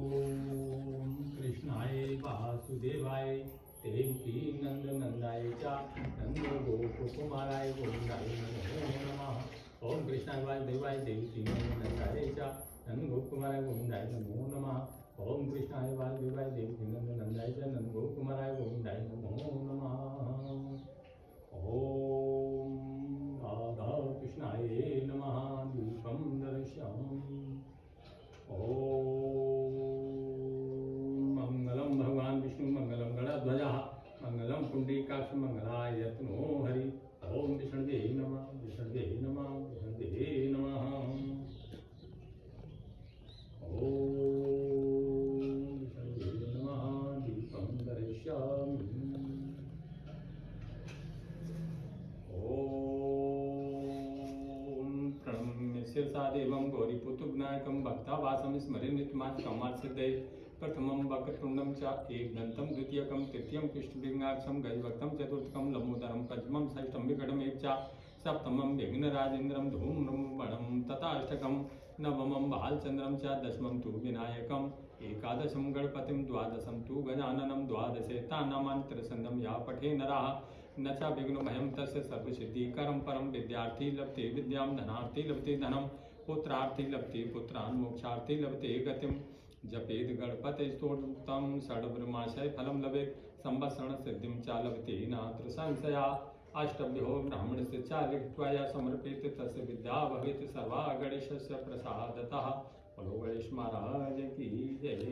ओम कृष्णाय वासुदेवाय देवकी नंदनंदाय च नंद गोपकुमाराय गोविंदाय नमो नमः। ओम कृष्णाय वासुदेवाय देवकी नंदनंदाय च नंद गोपकुमाराय गोविंदाय नमो नमः। ओम कृष्णाय वासुदेवाय देवकी नंदनंदाय च नंद गोपकुमाराय गोविंदाय नमो नमः। ओम राधा कृष्णाय नमः। दीपं दर्शयामि। ओम मंगलम भगवान विष्णु मंगलम गणध्वजः मंगलम पुंडरीकाक्ष मंगलाय यत्नो हरि। ओम विष्णुवे नमः विष्णुवे नमः विष्णुवे नमः। ओम विष्णुवे नमः। दीपं दर्शयामि। प्रणम्य शिरसा देवं गौरीपुत्रविनायकं भक्तावासं स्मरे नित्यमात्रकमार्सिद्धये। प्रथमं वक्रतुण्डं च एकदन्तं द्वितीयकं तृतीयं कृष्णविघ्नाक्षं गजवक्त्रं चतुर्थकं लंबोदरं पंचमं षष्ठं विकटमेव च सप्तमं विघ्नराजेन्द्रं धूम्रमणं तथाष्टकं नवमं बालचन्द्रं च दशमं तु विनायकम् एकादशं गणपतिं द्वादशं तु गजाननं द्वादशेतानामानि त्रिसन्धं या पठे नराः न च विघ्नमयं तस्य सर्वसिद्धिकरं परं विद्यार्थी लभते विद्यां धनार्थी लभते धनं पुत्रार्थी लभते पुत्रान् मोक्षार्थी लभते गतिं जपेद गणपतिस्तोत्रं षड्ब्रह्माशय फलं लभेत् संवत्सरण सिद्धिं च लभते नात्र संशया। अष्टभ्यो ब्राह्मणस्य च लिखित्वा या समर्पित तस्य विद्या भवेत् सर्वा गणेशस्य प्रसादतः। बोलो गणेश महाराज की जय।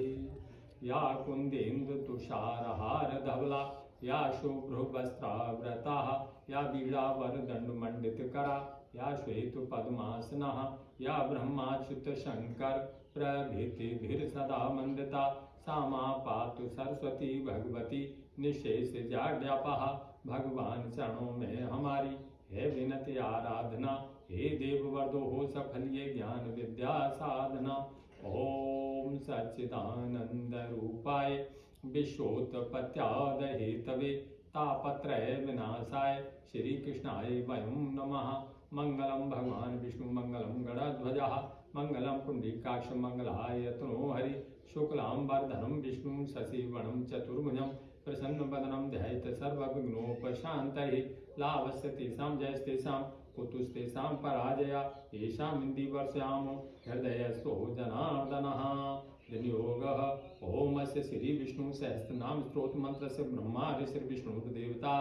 या कुंदेन्दु तुषारहार धवला या शुभ्रवस्त्राव्रताः या वीणावरदण्डमण्डितकरा या श्वेत पद्मासनाः या ब्रह्माच्युत शंकर प्रभृतिभिर्सदा वन्दिता सा मा पातु सरस्वती भगवती निशेष जाड्यापः। भगवान चरणों में हमारी है विनती आराधना हे देववर्धो हो सफलिए ज्ञान विद्या साधना। ओम सच्चिदानंद रूपाय विश्वोत्पत्त्याद हेतवे तापत्रय विनाशाय श्री कृष्णाय वयं नमः। मंगलम भगवान विष्णु मंगलम गणध्वजः मंगलम पुंडरीकाक्ष मंगलाय यत्नो हरि। शुक्लांबरधरं विष्णु शशिवर्णं चतुर्भुजं प्रसन्नवदनं ध्यायेत् सर्वविघ्नोपशान्तये। लाभस्य तेषां जयस्तेषां कुतुस्तेषां पराजया येषामिन्दिवर्षयामो हृदयस्थो जनार्दनः। विनियोगः ओमस्य श्री विष्णु सहस्रनाम स्तोत्र मंत्रस्य ब्रह्मा ऋषि विष्णुर्देवता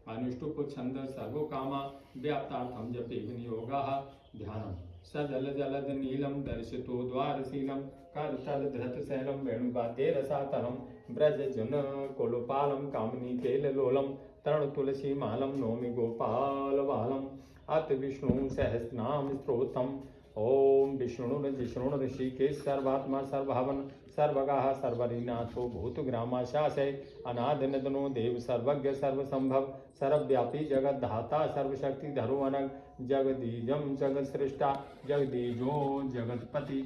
अनुष्टुप छंद सर्वकामा व्याप्तार्थं जपे विनियोगः। ध्यानम् सजल जलद नीलम दर्शितो द्वारशीलम करतल धृत शैलम वेणुवाद्ये रसातलम ब्रज जुन कोलपालम कामनी केललोलम तरण तुलसी मालम नौमि गोपाल बालम। अत विष्णु सहस्रनाम स्तोत्रम ओम विष्णुर्जिष्णु ऋषिकेश सर्वात्मा सर्वभावन सर्वगाः सर्वरीनाथो भूतग्रामाशासय अनादिनदनो देव सर्वज्ञ सर्वसंभव सर्वव्यापी जगद्धाता सर्वशक्तिधरो अनग जगदीजं जगत्सृष्टा जगदीजो जगत्पति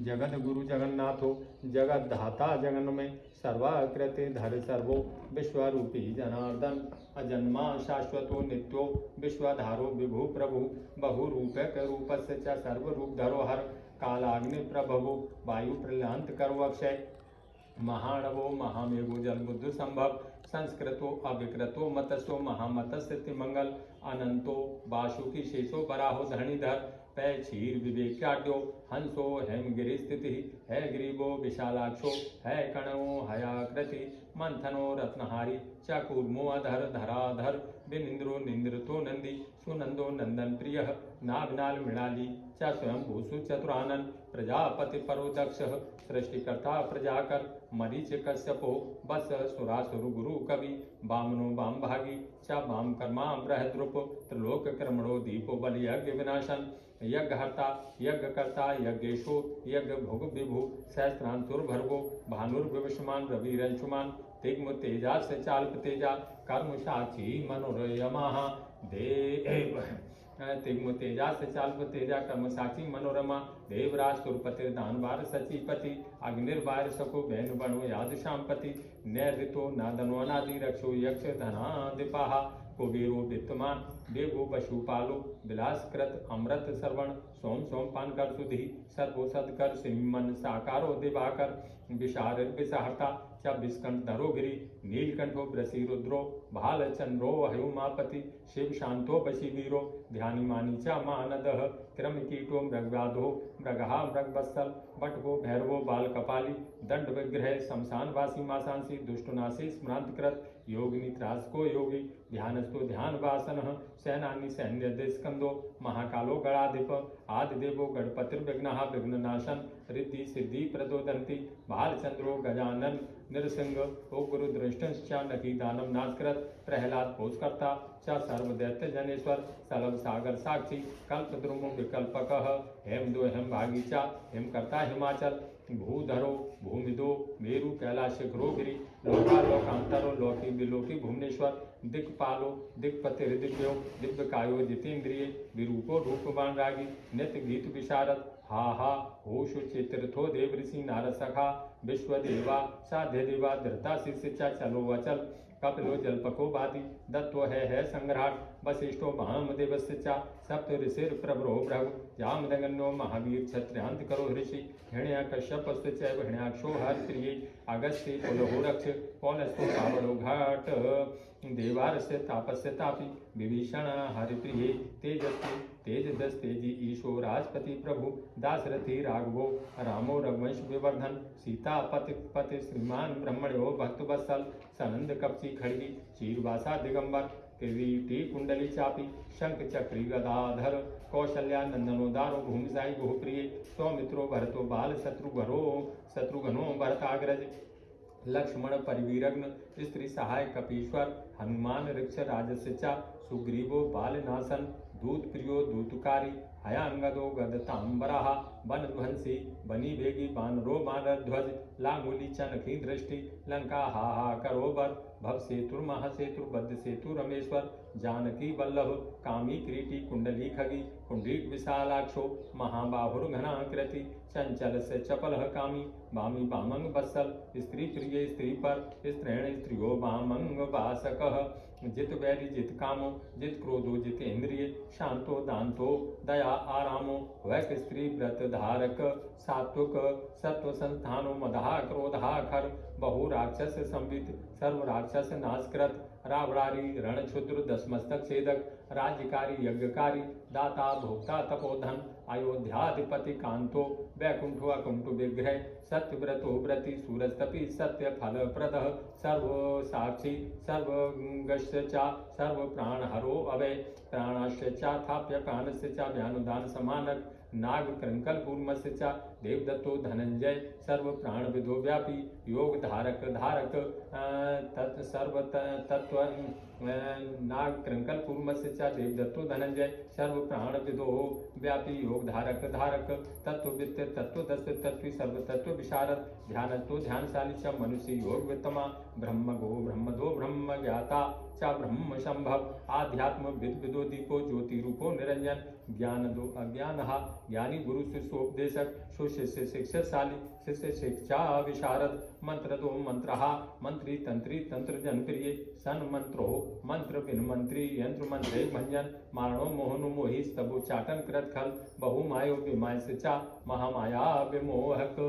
जगद्गुरु जगन्नाथो जगद्धाता जगन्मय सर्वाकृते धर सर्वो विश्वरूपी जनार्दन अजन्मा शाश्वतो नित्यो विश्वधारो विभु प्रभु बहुरूपक रूपस्य च सर्वरूपधरो हर कालाग्नि प्रभवो वायु प्रलांत करो अक्षय महाणवो महामेघो जलबुद्धि संभव संस्कृतो अविकृतो मतसो महामतस्थिति मंगल अनंतो वासुकी शेषो बराहो धरणीधर पै क्षीर विवेक्याड्यो हंसो हेमगिरि स्थिति है ग्रीवो विशालाक्षो है कणो हयाकृति मंथनो रत्नहारी चकूर्मो अधर धराधर विनिंद्रो निंद्रतो नंदी सुनंदो नंदन प्रिय नागनाल मृणाली च स्वयं भूसु चतुरानन प्रजापति परोदक्ष सृष्टिकर्ता प्रजाकर मरीच कश्यपो बस सुरासुर गुरु कवि वामनो वाम भागी च वाम कर्मा बृहद्रुप त्रिलोक कर्मणो दीपो बल यज्ञ विनाशन यज्ञहर्ता यज्ञकर्ता यज्ञेशो यज्ञ भोग विभु सहस्रांतुर्भर्गो भानुर्विवशमान रवि रंशुमान तिग्म तेजा से चाल्प तेजा कर्म साक्षी मनोरयमा देव तिग्म तेजा से चाल्प तेजा कर्म साक्षी मनोरमा देवराज सुरपति दानवार सचीपति अग्निर्वार सको बहन बनो याद शामपति नैऋतो नादनो अनादि रक्षो यक्ष धनादिपाहा कुबेरो वित्तमान देवो पशुपालो विलासकृत अमृत श्रवण सोम सोम पान कर सुधि सर्वो सदकर सिमन साकारो दिवाकर विषहर्ता च विस्कंधरो गिरि नीलकंठो वृषि रुद्रो भालचंद्रो हयुमापति शिव शांतो वशीवीरो ध्यानिमानी च मानदः क्रमकीटो मृगव्याधो मृगहा मृगवत्सल बटवो भैरवो बालकपाली दंड विग्रह शमशानवासी मासांसी दुष्टनाशी स्मरांतकृत योगिनी त्रासको योगी ध्यानस्थो ध्यान वासन सेनानी सैन्य स्कंदो महाकालो गणाधिप आदिदेवो गणपतिर्विघ्नः विघ्ननाशन रिद्धि सिद्धि प्रदोदंती भालचंद्रो गजानन नृसिंह ओ गुरु दृष्टश्च नकीदानम नाशकृत प्रहलाद पोषकर्ता च सर्वदैत्य जनेश्वर सलभ सागर साक्षी कल्पद्रुम विकल्पकः हेम दो हेम भागी च हेम करता हिमाचल भूधरो भूमिदो मेरु कैलाश गिरि लोका लोकांतरो लोकी बिलोकी भुवनेश्वर दिक्पालो दिक्पति दिव्यो दिव्य कायो जितेन्द्रिय विरूपो रूपवान रागी नित्य गीत विशारद हा हा होशु चित्रथो देव ऋषि नारद सखा विश्वदेवा साध्य देवा धृता शिष्य चलो वचल कपिलो जल्पको वादी दत्तो है संग्राट वशिष्ठो महामदेवस्य च सप्त ऋषिर प्रभरो भृगु जामदगन्नो महावीर क्षत्रियांत करो ऋषि हिण्य कश्यपस्य चैव हिण्याक्षो हरिप्रिये अगस्त्य पुलहो रक्ष पौलस्तो रावणो घाट देवारस्य तापस्य तापी विभीषण हरिप्रिये तेजस्वी तेजदस तेजी ईशो राजपति प्रभु दासरथी राघवो रामो रघुवंश विवर्धन सीता पति श्रीमान ब्रह्मण्यो भक्तवत्सल सनंद कपची खड़गी चीरवासा दिगंबर किरीटी कुंडली चापी शंख चक्री गदाधर कौशल्या नंदनोदारो भूमिसाई बहुप्रिय सौमित्रो भरतो बाल शत्रुघ्नो भरताग्रज लक्ष्मण परिवीरग्न स्त्री सहाय कपीश्वर हनुमान ऋक्ष राजस्य सुग्रीवो बालनाशन दूत प्रियो दूतकारी हयांगदो गदतांबरः वनध्वंसी बनी भेगी बानरो बानर ध्वज लांगुली चनखी दृष्टि लंका हा करो बर भव सेतुर महासेतु बद्ध सेतु रमेश्वर जानकी वल्लभ कामी क्रीटी कुंडली खगी कुंडलीक विशालाक्षो महाबाहुर घनाकृति चंचल से चपल कामी वामी वामंग बत्सल स्त्री प्रिय स्त्री पर स्त्रीण स्त्रियो वामंग वासकः जित वैरी जित कामो जित क्रोधो जित इंद्रिय शांतो दांतो दया आरामो वैक स्त्री व्रत धारक सात्विक सत्व संस्थानो मदहा क्रोधा खर बहु राक्षस संवित सर्व राक्षस नाशकृत रावणारी रणक्षुद्र दशमस्तक छेदक राज्यकारी यज्ञकारी दाता भोक्ता तपोधन अयोध्याधिपति कांतो वैकुंठो अकुंठ विग्रह सत्यव्रतो व्रति सूरजतपि सत्य फल प्रद सर्व साक्षी सर्वगस्य च सर्व प्राणहरो अवय प्राणस्य च थाप्य प्राणस्य च व्यानुदान समानक नाग कृंकल कूर्मस्य च देवदत्तो धनंजय सर्व प्राण विदो व्यापी योग धारक तत् सर्व तत्व नाग कृंकल कूर्मस्य च देवदत्तो धनंजय सर्व प्राण विदो व्यापी योग धारक तत्व वित्त तत्व दस्व तत्व सर्व तत्व विशारद ध्यानतो ध्यानशाली च मनुष्य योग वित्तमा ब्रह्मदो ब्रह्म ज्ञाता च ब्रह्म संभव आध्यात्म विदो दीपो ज्योति रूपो निरंजन ज्ञान दो अज्ञान ज्ञानी गुरु शिष्योपदेशक सुशिष्य शिक्षाशाली शिष्य शिक्षा विशारद मंत्र दो मंत्र मंत्री तंत्र जनप्रिय सन मंत्रो मंत्र बिन मंत्री यंत्र मंत्र भंजन मारणो मोहनो मोहि स्तबो चाटन कृत खल बहु मायो विमाय चा महामाया विमोहक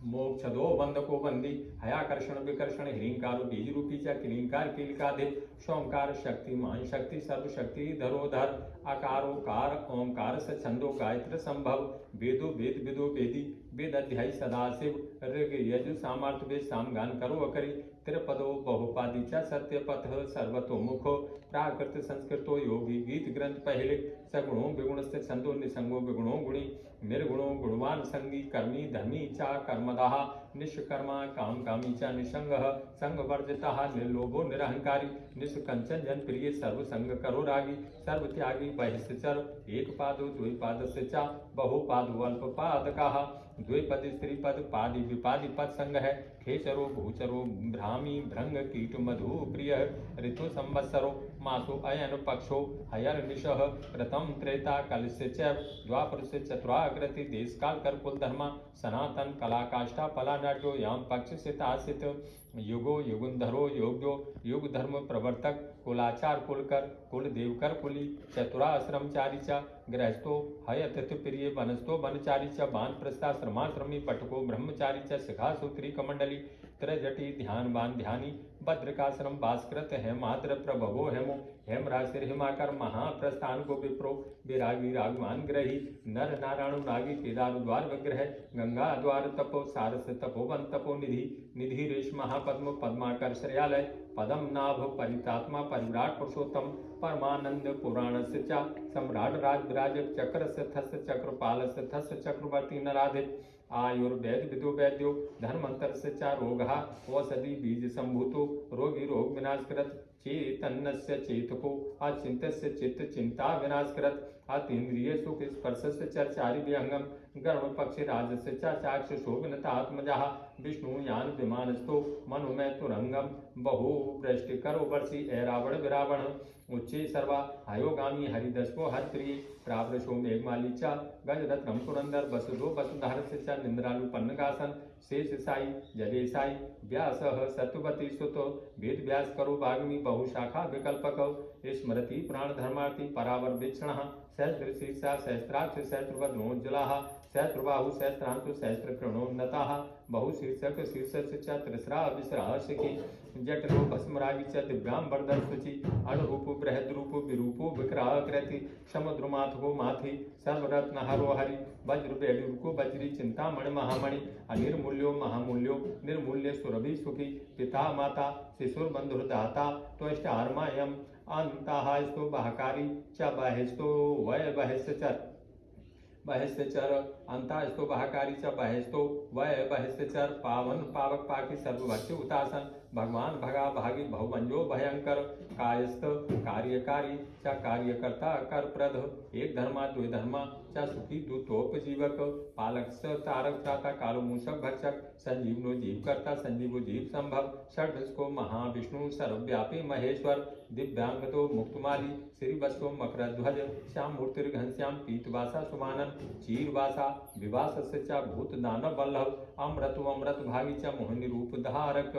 मोक्षदो बंधको बंदी हयाकर्षण विकर्षण हिरिंकारो बीज रूपी च किलिंकार किलिकाधिप सोमकार शक्तिमान शक्ति सर्वशक्ति धरोधर अकारोकार ओंकार स छंदो गायत्र संभव वेदो वेद विदो वेदी वेद अध्यायी सदाशिव ऋग यजु सामर्थ्य वेद सामगान करो अकरी त्रिपदो बहुपादी च सत्यपथ सर्वतोमुखो प्राकृत संस्कृतो योगी गीत ग्रंथ पहले सगुणों विगुण से छंदो निसंगो विगुणों गुणी निर्गुणो गुणवान संगी कर्मी धर्मी चा कर्मदाह निष्कर्मा काम कामी चा निसंगः संग वर्जिता निर्लोभो निरहंकारी निष्कंचन जन प्रिय सर्व संग करो रागी सर्व त्यागी बहिष्चर एक पादो द्विपादस्य चा बहुपादो अल्प पादकाः द्विपद स्त्रीपद पादि विपादि पद संग है खेचरो भूचरो भ्रामी भृंग कीट मधु प्रिय ऋतु संवत्सरो मासो अयन पक्षो हयर निशः प्रथम त्रेता कलस्य च द्वापर से चतुराकृति देश काल कर कुल धर्मा सनातन कला काष्ठा पला नाट्यो याम पक्ष से तासित युगो युगुंधरो योग्यो युग धर्म प्रवर्तक कुलाचार कुलकर कुल देवकर कुली चतुराश्रमचारी चा गृहस्थो हय अतिथि प्रिय वनस्थो वनचारी च बान प्रस्थाश्रमाश्रमी पटको ब्रह्मचारी च शिखा सूत्री कमंडली त्रजटी ध्यानवान ध्यानी भद्रकाश्रम भास्कृत हेमाद्र प्रभवो हेमो हेमराशिर हिमाकर महाप्रस्थान को विप्रो विरागी रागवान ग्रही नर नारायण नागी केदार द्वार विग्रह गंगा द्वार तपो सारस तपोवन तपो निधि निधि रेश महापद्म पद्माकर श्रेयालय पदम नाभ परितात्मा परिव्राट पुरुषोत्तम परमानंद पुराण से चा सम्राट राज विराज चक्र से थस चक्रपाल से थस चक्रवर्ती नराधिप आयुर्वेद विदो वैद्यो धर्मांतर से चा रोगा औषधि बीज संभूतो रोगी रोग विनाशकृत चेतन्नस्य चेतको अचिंत्य चित्त चिंता विनाशकृत अतीन्द्रिय सुख स्पर्श से चर्चारि व्यंगम गर्भ पक्षी राज से चाक्ष शोभनता आत्मजा विष्णु यान विमानस्थो मनुमय तुरंगम बहु वृष्टि करो वर्षि ऐरावण विरावण उच्चे सर्वा आयोगामी हरिदस्को हर प्रिय प्रावृशो मेघमाली चा गजरत्नम पुरंदर वसुधो वसुधार से चा निंद्रालु पन्नगासन शेष साई जले साई व्यास सत्वती सुतो वेद व्यास करो वाग्मी बहुशाखा विकल्पक स्मृति पुराण धर्मार्थी परावर वीक्षण सहस्र शीर्षा सहस्राक्ष सहस्रवदनोज्ज्वला सहस्रबाहु सहस्रांतु सहस्रकृणोन्नता बहुशीर्षक शीर्षस्य च त्रिस्रा विस्रा शिखी जटलो भस्मरागी च दिव्यांबरधर शुचि अणुरूप बृहद्रूप विरूपो विक्राकृति समुद्रमाथको माथि सर्वरत्न हरो हरि वज्र बेडुको वज्री चिंतामणि महामणि अनिर्मूल्यो महामूल्यो निर्मूल्य सुरभि सुखी पिता माता शिशुर्बंधुर्दाता त्वष्टार्मायम अंताहास्तो बहकारी च बहिस्तो वय बहिश्चर बहिश्चर अंतास्तो बहकारी च बहिस्तो वय बहिश्चर पावन पावक पाकी सर्वभक्ति उतासन भगवान भगा भागी भवंजो भयंकर कायस्थ कार्यकारी च कार्यकर्ता कर प्रध एक धर्मा द्वे धर्मा च सुखी दूतोपजीवक पालक स तारक त्राता कालो मूषक भक्षक संजीवनो जीव करता संजीवो जीव संभव षड्भुज को महाविष्णु सर्वव्यापी महेश्वर दिव्यांगतो मुक्तमाली श्रीवत्सो मकरध्वज श्याम मूर्ति घनश्याम पीतवासा सुमानन चीरवासा विवास से च भूत दानव वल्लभ अमृतो अमृत भागी च मोहिनी रूप धारक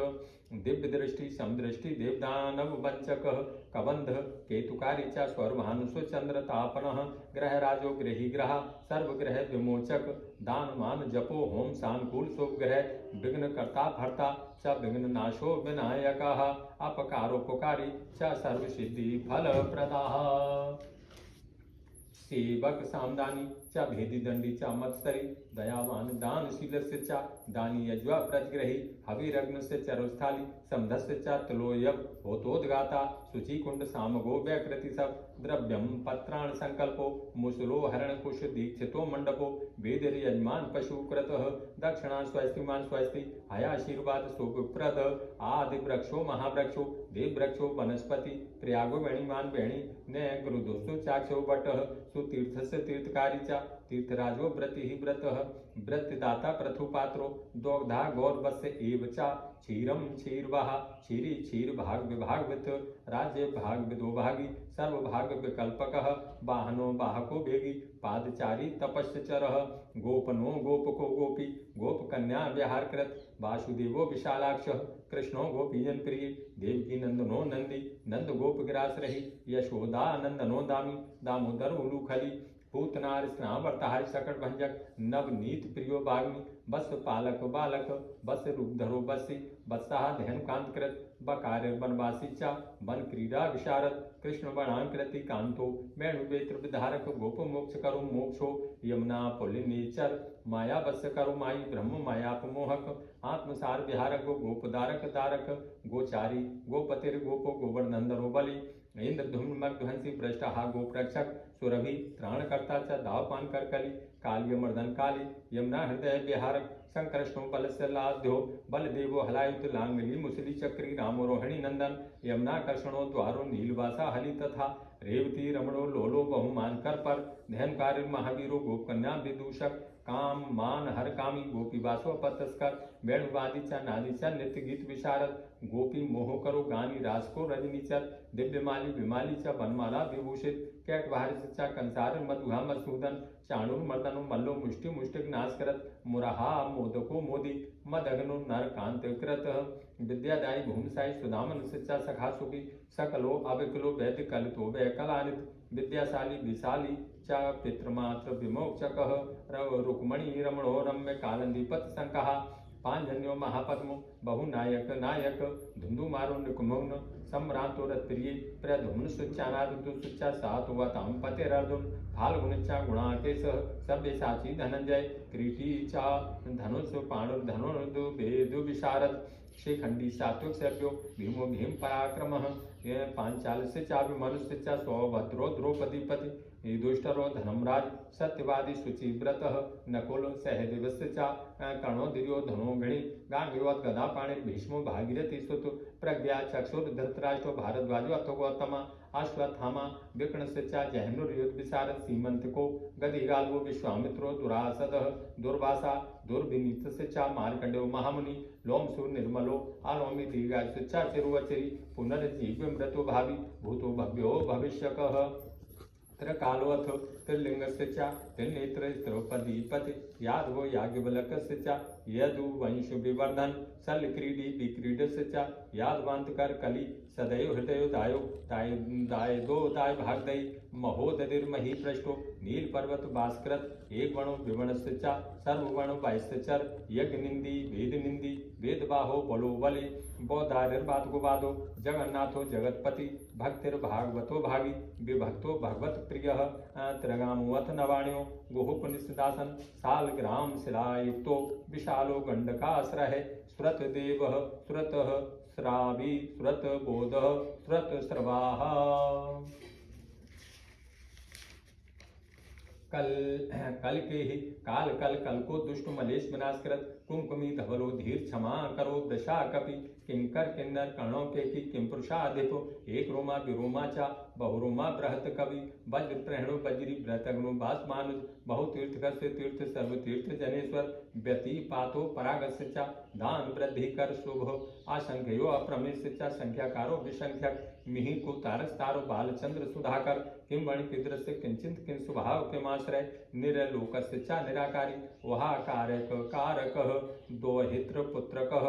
दिव्य दृष्टि समदृष्टि देवदानव वंचक कबंध केतुकारी च स्वर्भानुषो चंद्र तापन ग्रह राजो ग्रही ग्रह सर्वग्रह विमोचक दान मान जपो होम सानुकूल शुभ ग्रह विघ्न कर्ता भर्ता च विघ्न नाशो विनायक अपकारोपकारी च सर्व सिद्धि फल प्रदा सेवक सामदानी च भेदी दंडी च मत्सरी दयावान दानशील से च दानी यज्वा प्रजग्रही हविरग्न से चरुस्थाली समधस्य च तुलोयव होतोद्गाता शुचि कुंड सामगो व्याकृति सब द्रव्यम पत्राण संकल्पो मुसलो हरण कुश दीक्षितो मंडपो वेदर यजमान पशुकृत दक्षिणा स्वस्तिमान स्वस्ति हयाशीर्वाद शुभप्रद आदि वृक्षो महावृक्षो देव वृक्षो वनस्पति प्रयागो वेणीमान वेणी न गुरुदोस्तु चाक्षो वट सुतीर्थ से तीर्थकारी चा तीर्थराजो व्रति ही व्रत व्रतदाता प्रथुपात्रो दोग्धा गौरवस्य एव चा क्षीरम क्षीरवाह क्षीरी क्षीर भाग विभागवित राज्य भाग विदो भागी सर्व भाग विकल्पक वाहनो वाहको भेगी पादचारी तपस्चर गोपनो गोपको गोपी गोप कन्या विहार कृत वासुदेवो विशालाक्ष कृष्णो गोपीजन प्रिय देवकी नंदनो नंदी नंद गोप गिरास रही यशोदा नंदनो दामी दामोदर उलूखली पूतनार स्नावर्ताहारी सकट भंजक नवनीत प्रियो बाग्नि बस पालक बालक बस रूपधरो बसी बत्साह ध्यान कांत कृत बकार वनवासी चा वन क्रीड़ा विशारद कृष्ण वर्णाकृति कांतो वेणुवेत्र विधारक गोप मोक्ष करो मोक्षो यमुना पुलिनेचर माया बस करो माई ब्रह्म मायापमोहक आत्मसार विहारक गोपदारक दारक गोचारी गोपतिर गोपो गोवर्धनंदरो बलि इंद्र धूम मध्वंसी भ्रष्टा गोप्रक्षक सुरभि त्राणकर्ता च दावपान करकली कालिय मर्दन काली यमुना हृदय विहारक संकृष्णो बलसलाध्यो बलदेवो हलायुत लांगली मुसली चक्री रामो रोहिणी नंदन यमुना कर्षणो द्वारो नीलवासा हलि तथा रेवती रमणो लोलो बहुमान कर पर ध्यान कार्य महावीरो गोपकन्या विदूषक काम मान हर कामी गोपी वासो पतस्कर वेणुवादी चा नादी चा नित्य गीत विशारद गोपी मोह करो गानी रास को रजनीचर दिव्यमाली विमाली च बनमाला विभूषित कैट वारिस चा कंसार मधुहा मसूदन चाणुर मर्दनो मल्लो मुष्टि मुष्टिक नाश करत मुरहा मोदको मोदी मदगनो नर कांत कृत विद्यादायी भूमसाई सुदामन सिचा सखा सुखी सकलो अविकलो वैद्य कलितो वै कलानित विद्याशाली विशाली च पितृमात्र विमोक्षकः रुक्मणी रमणो रम्य कालंदीपत शंकः पांजन्यो महापद्मो बहुनायक नायक धुंधुमारो निकुमौन सम्रांतो रत्प्रिय प्रधुम्न सुच्चानादु सुच्चा सातुवतां पतिरर्जुन फाल्गुनिच्चा गुणाकेश सव्यसाची धनंजय क्रीटी चा धनुष पाणुर्धनुर्दु वेदु विशारद शिखंडी सात्विक सर्यो भीमो भीम पराक्रमः पांचाल से चाभिमनुष्य च सौभद्रो द्रौपदीपति युधिष्ठिरो धनमराज सत्यवादी शुचिव्रतः नकुल सहदेवस्य च कर्णो दुर्योधनो गणि गांगीवत गदापाणि भीष्मो भागीरथी सुत प्रज्ञा चक्षुर धृतराष्ट्रो भारद्वाजो अथ गौतम अश्वत्थामा विकर्णस्य च जहनुर्युद्ध विशारद सीमंतको गदिगाल्वो विश्वामित्रो दुरासदः दुर्वासा दुर्विनीतस्य च मार्कंडेयो महामुनि लोमसूर निर्मलो आलोमि दीर्घायुस्य च चिरुवचरी पुनर्जीवमृतो भावी भूतो भव्यो भविष्यकः त्रिकालोऽथ त्रिलिंगस्य च त्रिनेत्र द्रौपदीपति यादवो याज्ञवल्क्यस्य च यदुवंशविवर्धन शल्यक्रीडी विक्रीडस्य च यादवान्तकर कलि सदैव हृदयो दायो दाय भागदयी महोदधिर्मही पृष्ठो नीलपर्वत भास्कृत एक वणो विवणस्य च सर्ववर्णो वायस्यचर यज्ञनिंदी वेदबाहो बलो बले बौद्धारिर्वादगोवादो जगन्नाथो जगत्पति भक्तिर्भागवतो भागी विभक्तो भगवत प्रियः त्रिगामोऽथ नवाण्यो गुहुपनिषदासन सालग्राम शिलायुक्तो विशालो गंडकाश्रय श्रुतदेवः श्रुतः श्रावी श्रुतबोधः श्रुतश्रवाः कल के ही कल को दुष्ट मलेश विनाशकृत कुमकुमी धवलो धीर क्षमा करो दशा कपि किंकर किन्नर कर्णों के की किम पुरुषाधिपो एक रोमा विरोमा चा बहुरोमा बृहत कवि वज्र प्रणो बज्री व्रतग्नो बासमानुज बहुतीर्थ से तीर्थ सर्वतीर्थ जनेश्वर व्यति पातो परागस्य चा दान वृद्धि कर शुभ आशंक्यो अप्रमेश चा संख्याकारो विसंख्यक मिहि को तारस्तारो बालचंद्र सुधाकर किम वण किदृश्य किंचित किं स्वभाव किमाश्रय निरलोकस्य चा निराकारी वहा कारक कारकः दोहित्र पुत्रकः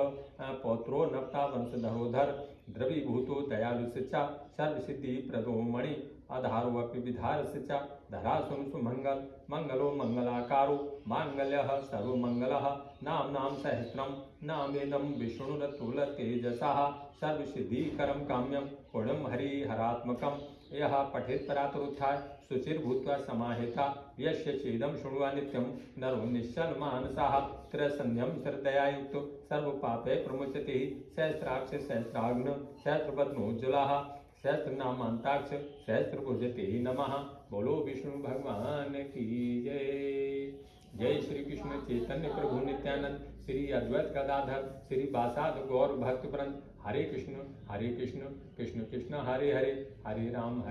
पौत्रो नप्ता वंशधरोधर द्रवीभूतो दयालुस्य च सर्वसिद्धि प्रदो मणि आधारोऽपि विधारस्य च धरा सुनु मंगल मंगलो मंगलाकारो मांगल्यः सर्वमंगलः नाम सहस्रम नामेदं विष्णुरतुलतेजसः सर्वसिद्धिकरं काम्यं पूर्णं हरिहरात्मकं यः पठेत् परातरुत्थाय शुचिर्भूत्वा समाहिता यस्य चेदं शृण्वा नित्यं नरो निश्चलमानसः त्रसन्ध्यं श्रद्धयायुक्तो सर्वपापे प्रमुच्यते सहस्राक्ष सहस्राग्न सहस्रवदनोज्ज्वलः सहस्रनामान्ताक्ष सहस्रभुजते नमः। बोलो विष्णु भगवान की जय। जय श्री कृष्ण चैतन्य प्रभु नित्यानंद श्री अद्वैत गदाधर श्री बासाद गौर भक्त वृंद। हरे कृष्ण कृष्ण कृष्ण हरे हरे हरे राम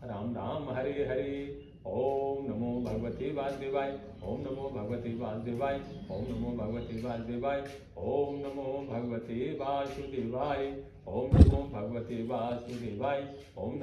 राम राम हरे हरे। ओम नमो भगवते वासुदेवाय ओम नमो भगवते वासुदेवाय ओम नमो भगवते वासुदेवाय ओम नमो भगवते वासुदेवाय ओम नमो भगवते वासुदेवाय ओम